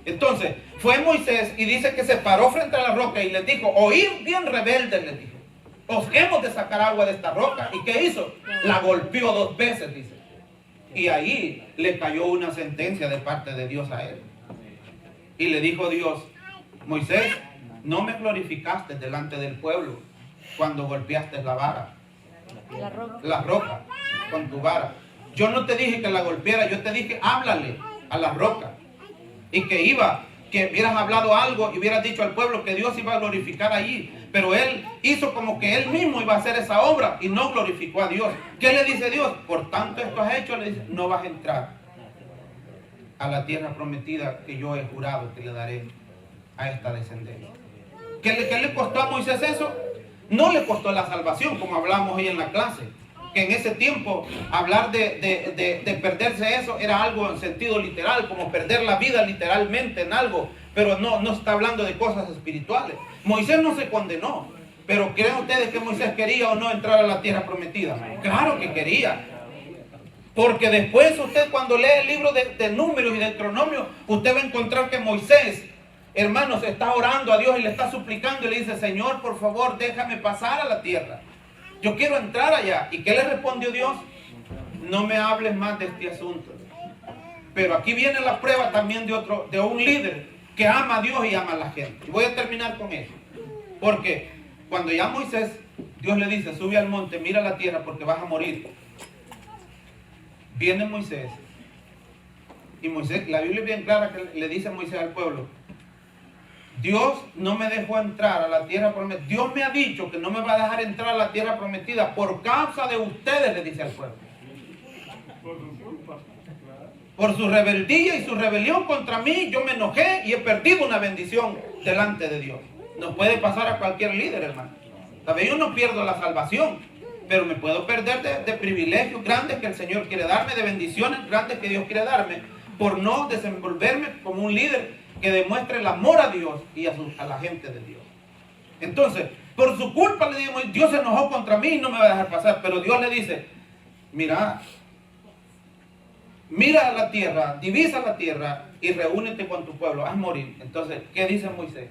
Entonces, fue Moisés y dice que se paró frente a la roca y les dijo, oíd bien rebeldes, les dijo, os hemos de sacar agua de esta roca. ¿Y qué hizo? La golpeó 2 veces, dice. Y ahí le cayó una sentencia de parte de Dios a él. Y le dijo Dios, Moisés, no me glorificaste delante del pueblo cuando golpeaste la vara. La roca, con tu vara. Yo no te dije que la golpeara, yo te dije, háblale a la roca. Y que hubieras hablado algo y hubieras dicho al pueblo que Dios iba a glorificar allí. Pero él hizo como que él mismo iba a hacer esa obra y no glorificó a Dios. ¿Qué le dice Dios? Por tanto esto has hecho, le dice, no vas a entrar a la tierra prometida que yo he jurado que le daré a esta descendencia. ¿Qué le costó a Moisés eso? No le costó la salvación, como hablamos hoy en la clase. Que en ese tiempo hablar de perderse eso era algo en sentido literal, como perder la vida literalmente en algo, pero no está hablando de cosas espirituales. Moisés no se condenó, pero ¿creen ustedes que Moisés quería o no entrar a la tierra prometida? Claro que quería. Porque después usted cuando lee el libro de Números y de Deuteronomio, usted va a encontrar que Moisés hermanos, está orando a Dios y le está suplicando y le dice, Señor, por favor, déjame pasar a la tierra. Yo quiero entrar allá. ¿Y qué le respondió Dios? No me hables más de este asunto. Pero aquí viene la prueba también de un líder que ama a Dios y ama a la gente. Y voy a terminar con eso. Porque cuando ya Moisés, Dios le dice, sube al monte, mira la tierra porque vas a morir. Viene Moisés. Y Moisés, la Biblia es bien clara que le dice a Moisés al pueblo, Dios no me dejó entrar a la tierra prometida. Dios me ha dicho que no me va a dejar entrar a la tierra prometida por causa de ustedes, le dice al pueblo. Por su rebeldía y su rebelión contra mí, yo me enojé y he perdido una bendición delante de Dios. Nos puede pasar a cualquier líder, hermano. Tal vez yo no pierdo la salvación, pero me puedo perder de privilegios grandes que el Señor quiere darme, de bendiciones grandes que Dios quiere darme, por no desenvolverme como un líder que demuestre el amor a Dios y a la gente de Dios. Entonces, por su culpa le digo, Dios se enojó contra mí y no me va a dejar pasar, pero Dios le dice, mira a la tierra, divisa la tierra y reúnete con tu pueblo, haz morir. Entonces, ¿qué dice Moisés?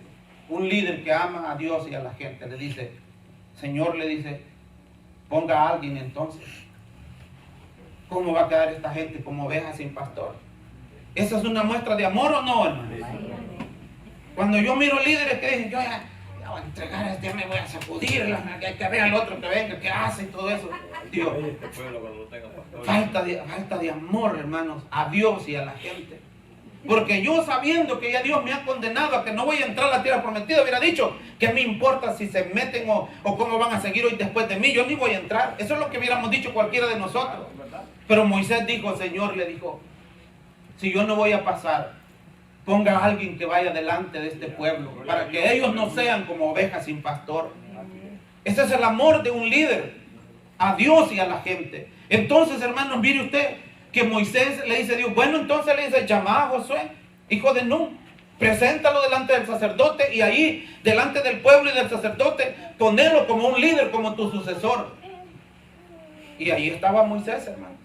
Un líder que ama a Dios y a la gente le dice, Señor, le dice, ponga a alguien entonces. ¿Cómo va a quedar esta gente como ovejas sin pastor? ¿Esa es una muestra de amor o no, hermano? Cuando yo miro líderes que dicen, yo ya voy a entregar, ya me voy a sacudir, que vea al otro que venga, que hace y todo eso. Dios, falta de amor, hermanos, a Dios y a la gente. Porque yo, sabiendo que ya Dios me ha condenado a que no voy a entrar a la tierra prometida, hubiera dicho, ¿qué me importa si se meten o cómo van a seguir hoy después de mí? Yo ni voy a entrar. Eso es lo que hubiéramos dicho cualquiera de nosotros. Pero Moisés dijo, Señor, le dijo, si yo no voy a pasar, ponga a alguien que vaya delante de este pueblo, para que ellos no sean como ovejas sin pastor. Ese es el amor de un líder, a Dios y a la gente. Entonces, hermanos, mire usted, que Moisés le dice a Dios, bueno, entonces le dice, llama a Josué, hijo de Nun, preséntalo delante del sacerdote y ahí, delante del pueblo y del sacerdote, ponelo como un líder, como tu sucesor. Y ahí estaba Moisés, hermanos.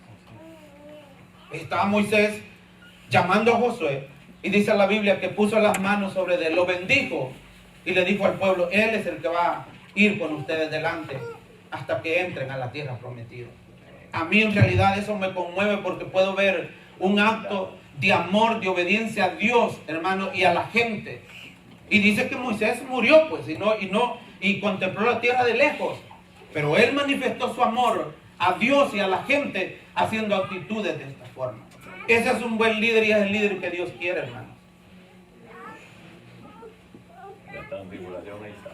Estaba Moisés llamando a Josué y dice la Biblia que puso las manos sobre él, lo bendijo y le dijo al pueblo, él es el que va a ir con ustedes delante hasta que entren a la tierra prometida. A mí en realidad eso me conmueve porque puedo ver un acto de amor, de obediencia a Dios, hermano, y a la gente. Y dice que Moisés murió, pues, y contempló la tierra de lejos. Pero él manifestó su amor a Dios y a la gente haciendo actitudes de esta forma. Ese es un buen líder y es el líder que Dios quiere, hermano. La transfiguración ahí está.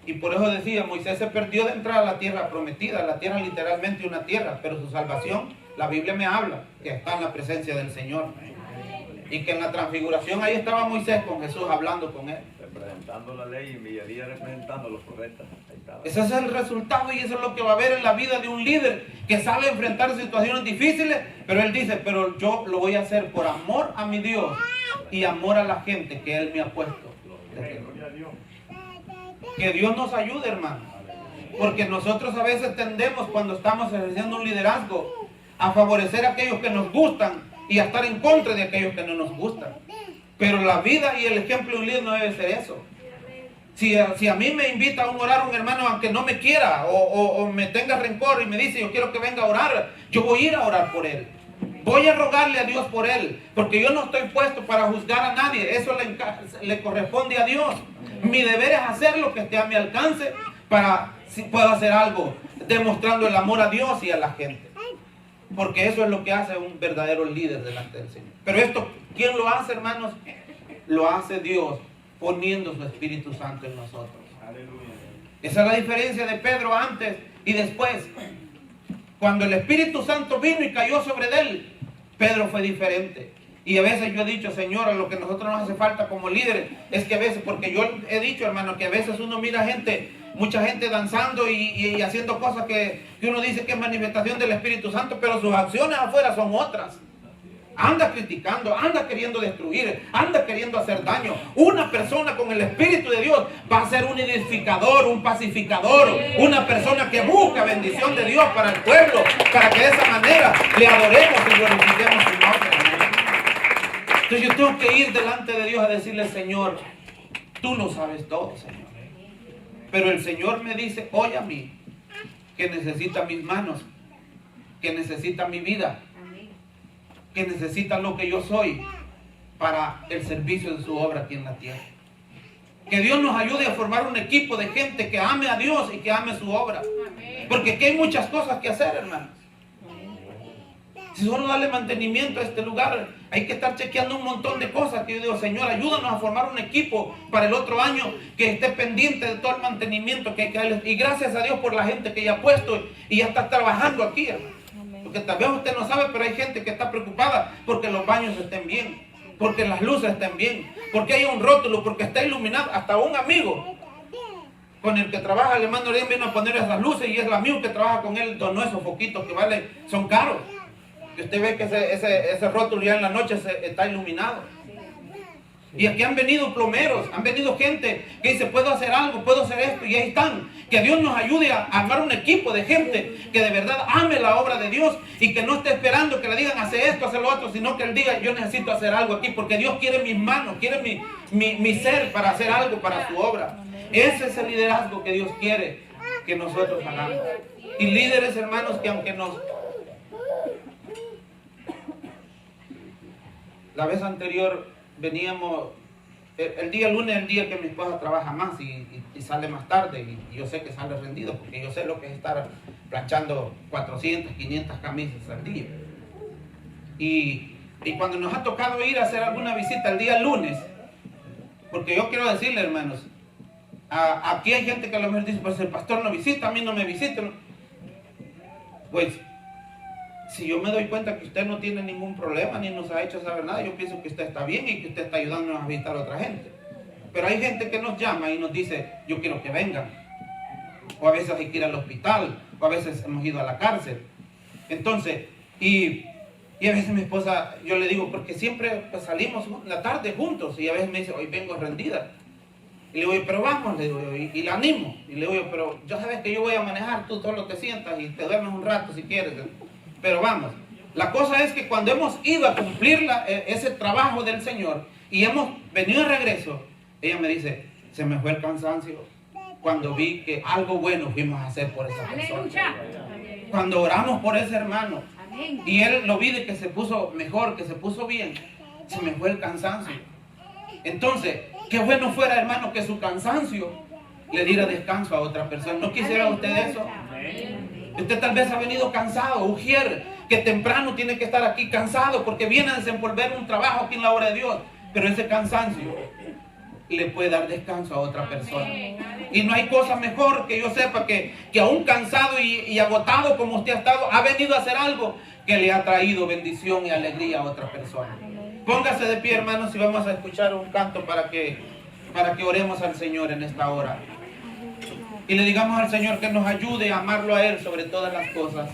Y por eso decía, Moisés se perdió de entrar a la tierra prometida, la tierra literalmente una tierra, pero su salvación, la Biblia me habla, que está en la presencia del Señor. Y que en la transfiguración ahí estaba Moisés con Jesús hablando con él. Representando la ley y Millaría representando los correctos. Ese es el resultado y eso es lo que va a haber en la vida de un líder que sabe enfrentar situaciones difíciles, pero él dice, pero yo lo voy a hacer por amor a mi Dios y amor a la gente que Él me ha puesto. Que Dios nos ayude, hermano. Porque nosotros a veces tendemos, cuando estamos ejerciendo un liderazgo, a favorecer a aquellos que nos gustan y a estar en contra de aquellos que no nos gustan. Pero la vida y el ejemplo de un líder no debe ser eso. Si a mí me invita a orar un hermano aunque no me quiera o me tenga rencor y me dice yo quiero que venga a orar, yo voy a ir a orar por él. Voy a rogarle a Dios por él, porque yo no estoy puesto para juzgar a nadie. Eso le corresponde a Dios. Mi deber es hacer lo que esté a mi alcance para si puedo hacer algo, demostrando el amor a Dios y a la gente. Porque eso es lo que hace un verdadero líder delante del Señor. Pero esto, ¿quién lo hace, hermanos? Lo hace Dios, poniendo su Espíritu Santo en nosotros. Esa es la diferencia de Pedro antes y después. Cuando el Espíritu Santo vino y cayó sobre él, Pedro fue diferente. Y a veces yo he dicho, Señor, lo que a nosotros nos hace falta como líderes es que a veces, porque yo he dicho, hermano, que a veces uno mira mucha gente danzando y haciendo cosas que uno dice que es manifestación del Espíritu Santo, pero sus acciones afuera son otras. Anda criticando, anda queriendo destruir, anda queriendo hacer daño. Una persona con el Espíritu de Dios va a ser un edificador, un pacificador, una persona que busca bendición de Dios para el pueblo, para que de esa manera le adoremos y glorifiquemos su nombre. Entonces yo tengo que ir delante de Dios a decirle, Señor, tú lo sabes todo, Señor. Pero el Señor me dice, oye a mí, que necesita mis manos, que necesita mi vida, que necesita lo que yo soy para el servicio de su obra aquí en la tierra. Que Dios nos ayude a formar un equipo de gente que ame a Dios y que ame su obra. Porque aquí hay muchas cosas que hacer, hermanos. Si solo darle mantenimiento a este lugar, hay que estar chequeando un montón de cosas. Que yo digo, Señor, ayúdanos a formar un equipo para el otro año que esté pendiente de todo el mantenimiento que hay que darle. Y gracias a Dios por la gente que ya ha puesto y ya está trabajando aquí, hermano. Porque tal vez usted no sabe, pero hay gente que está preocupada porque los baños estén bien, porque las luces estén bien, porque hay un rótulo, porque está iluminado. Hasta un amigo con el que trabaja, el hermano Orián, vino a poner esas luces, y es el amigo que trabaja con él, donó esos foquitos que vale, son caros. Que usted ve que ese rótulo ya en la noche está iluminado. Y aquí han venido plomeros, han venido gente que dice, puedo hacer algo, puedo hacer esto, y ahí están. Que Dios nos ayude a armar un equipo de gente que de verdad ame la obra de Dios y que no esté esperando que le digan, hace esto, hace lo otro, sino que él diga, yo necesito hacer algo aquí, porque Dios quiere mis manos, quiere mi ser para hacer algo para su obra. Ese es el liderazgo que Dios quiere que nosotros hagamos. Y líderes, hermanos, que aunque la vez anterior veníamos, el día lunes es el día que mi esposa trabaja más y sale más tarde, y yo sé que sale rendido porque yo sé lo que es estar planchando 400, 500 camisas al día. Y cuando nos ha tocado ir a hacer alguna visita el día lunes, porque yo quiero decirle, hermanos, aquí hay gente que a lo mejor dice, pues el pastor no visita, a mí no me visita. Pues si yo me doy cuenta que usted no tiene ningún problema ni nos ha hecho saber nada, yo pienso que usted está bien y que usted está ayudándonos a visitar a otra gente. Pero hay gente que nos llama y nos dice, yo quiero que vengan. O a veces hay que ir al hospital, o a veces hemos ido a la cárcel. Entonces, y a veces mi esposa, yo le digo, porque siempre pues, salimos la tarde juntos, y a veces me dice, hoy vengo rendida. Y le digo, pero vamos, le digo, y la animo. Y le digo, pero ya sabes que yo voy a manejar, tú solo te sientas y te duermes un rato si quieres. Pero vamos, la cosa es que cuando hemos ido a cumplir ese trabajo del Señor y hemos venido de regreso, ella me dice, se me fue el cansancio cuando vi que algo bueno fuimos a hacer por esa persona. Cuando oramos por ese hermano y él lo vi de que se puso mejor, que se puso bien, se me fue el cansancio. Entonces, qué bueno fuera, hermano, que su cansancio le diera descanso a otra persona. ¿No quisiera usted eso? Usted tal vez ha venido cansado, Ujier, que temprano tiene que estar aquí cansado porque viene a desenvolver un trabajo aquí en la obra de Dios. Pero ese cansancio le puede dar descanso a otra persona. Y no hay cosa mejor que yo sepa que aún cansado y agotado como usted ha estado, ha venido a hacer algo que le ha traído bendición y alegría a otra persona. Póngase de pie, hermanos, y vamos a escuchar un canto para que oremos al Señor en esta hora. Y le digamos al Señor que nos ayude a amarlo a Él sobre todas las cosas.